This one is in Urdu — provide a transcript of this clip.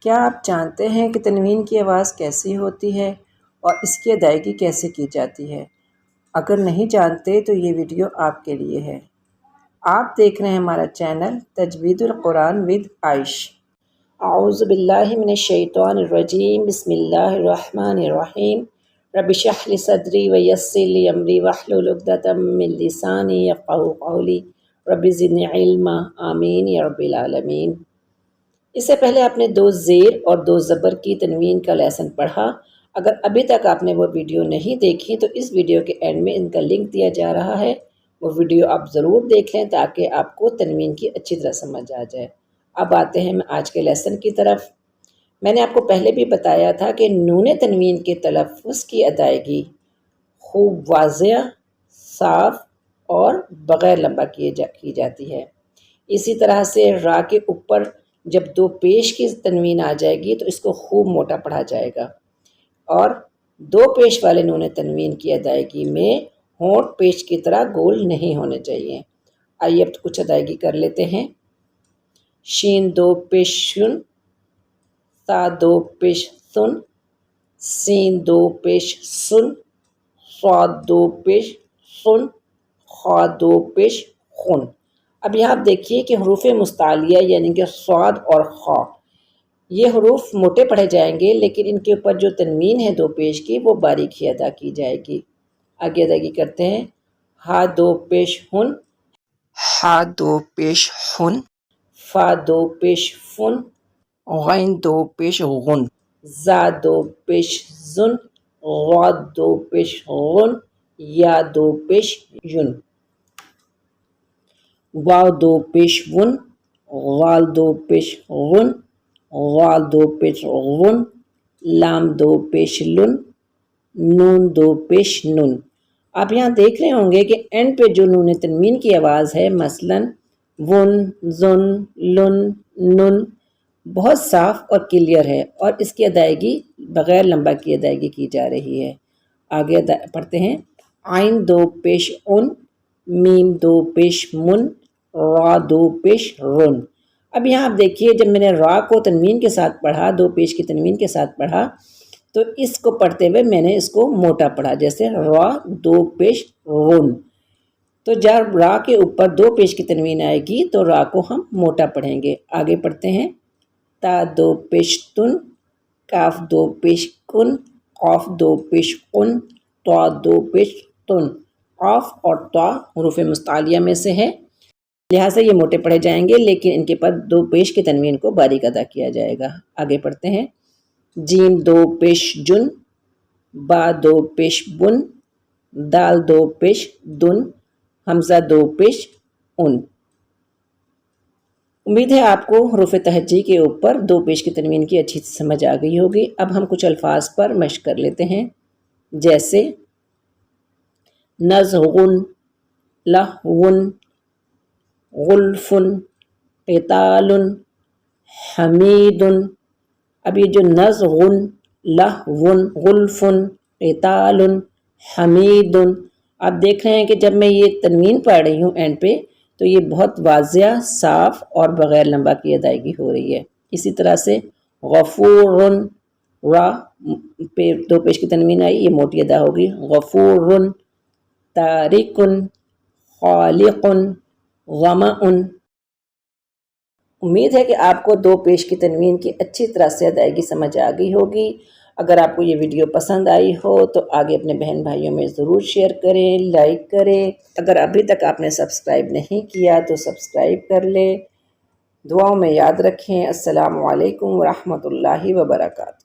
کیا آپ جانتے ہیں کہ تنوین کی آواز کیسی ہوتی ہے اور اس کی ادائیگی کیسے کی جاتی ہے؟ اگر نہیں جانتے تو یہ ویڈیو آپ کے لیے ہے۔ آپ دیکھ رہے ہیں ہمارا چینل تجوید القرآن ود عائش۔ اعوذ باللہ من الشیطان الرجیم، بسم اللہ الرحمن الرحیم۔ رب اشرح لی صدری ویسر لی امری واحلل عقدۃ من لسانی یفقہوا قولی رب زدنی علما، آمین یا رب العالمین۔ اس سے پہلے آپ نے 2 زیر اور 2 زبر کی تنوین کا لیسن پڑھا۔ اگر ابھی تک آپ نے وہ ویڈیو نہیں دیکھی تو اس ویڈیو کے اینڈ میں ان کا لنک دیا جا رہا ہے، وہ ویڈیو آپ ضرور دیکھ لیں تاکہ آپ کو تنوین کی اچھی طرح سمجھ آ جائے۔ اب آتے ہیں آج کے لیسن کی طرف۔ میں نے آپ کو پہلے بھی بتایا تھا کہ نون تنوین کے تلفظ کی ادائیگی خوب واضح، صاف اور بغیر لمبا کی جاتی ہے۔ اسی طرح سے را کے اوپر جب 2 پیش کی تنوین آ جائے گی تو اس کو خوب موٹا پڑھا جائے گا، اور 2 پیش والے نون تنوین کی ادائیگی میں ہونٹ پیش کی طرح گول نہیں ہونے چاہیے۔ آئیے اب کچھ ادائیگی کر لیتے ہیں۔ شین 2 پیش شن، سا 2 پیش سن، سین 2 پیش سن، صاد 2 پیش سن، خا 2 پیش خن۔ اب یہاں آپ دیکھیے کہ حروف مستعلیہ یعنی کہ صاد اور خا، یہ حروف موٹے پڑھے جائیں گے، لیکن ان کے اوپر جو تنوین ہے 2 پیش کی وہ باریک ہی ادا کی جائے گی۔ آگے ادائیگی کرتے ہیں۔ ہا 2 پیش ہن، ہا 2 پیش ہن، فا 2 پیش فن، غین 2 پیش غن، زا 2 پیش زن، غاد 2 پیش غن، یا 2 پیش ین، واو 2 پیش ون، غال 2 پیش غن، غال 2 پیش غن، لام 2 پیش لن، نون 2 پیش نن۔ آپ یہاں دیکھ رہے ہوں گے کہ اینڈ پہ جو نون تنوین کی آواز ہے، مثلا ون، زن، لن، نن، بہت صاف اور کلیئر ہے، اور اس کی ادائیگی بغیر لمبا کی ادائیگی کی جا رہی ہے۔ آگے پڑھتے ہیں۔ عین 2 پیش ان، میم 2 پیش من، را 2 پیش رن۔ اب یہاں آپ دیکھیے جب میں نے را کو تنوین کے ساتھ پڑھا، 2 پیش کی تنوین کے ساتھ پڑھا، تو اس کو پڑھتے ہوئے میں نے اس کو موٹا پڑھا، جیسے را 2 پیش رن۔ تو جب را کے اوپر 2 پیش کی تنوین آئے گی تو را کو ہم موٹا پڑھیں گے۔ آگے پڑھتے ہیں۔ تا 2 پیش تن، کاف 2 پیش کن، قاف 2 پیش قن، طا 2 پیش تن۔ قاف اور طا حروف مستعلیہ میں سے ہے، لہٰذا یہ موٹے پڑھے جائیں گے، لیکن ان کے پر 2 پیش کی تنوین کو باریک ادا کیا جائے گا۔ آگے پڑھتے ہیں۔ جیم 2 پیش جن، با 2 پیش بن، دال 2 پیش دن، حمزہ 2 پیش ان۔ امید ہے آپ کو حروف تہجی کے اوپر 2 پیش کی تنوین کی اچھی سمجھ آ گئی ہوگی۔ اب ہم کچھ الفاظ پر مشق کر لیتے ہیں، جیسے نزغن، لہون، غلفن، قتال، حمید۔ اب یہ جو نزغن، لہون، غلفن، قتال، حمید، آپ دیکھ رہے ہیں کہ جب میں یہ تنوین پڑھ رہی ہوں اینڈ پہ تو یہ بہت واضح، صاف اور بغیر لمبا کی ادائیگی ہو رہی ہے۔ اسی طرح سے غفور، را پہ 2 پیش کی تنوین آئی، یہ موٹی ادا ہوگی، غفور، تارک، خالق، ظمأ۔ امید ہے کہ آپ کو 2 پیش کی تنوین کی اچھی طرح سے ادائیگی سمجھ آ گئی ہوگی۔ اگر آپ کو یہ ویڈیو پسند آئی ہو تو آگے اپنے بہن بھائیوں میں ضرور شیئر کریں، لائک کریں۔ اگر ابھی تک آپ نے سبسکرائب نہیں کیا تو سبسکرائب کر لیں۔ دعاؤں میں یاد رکھیں۔ السلام علیکم ورحمۃ اللہ وبرکاتہ۔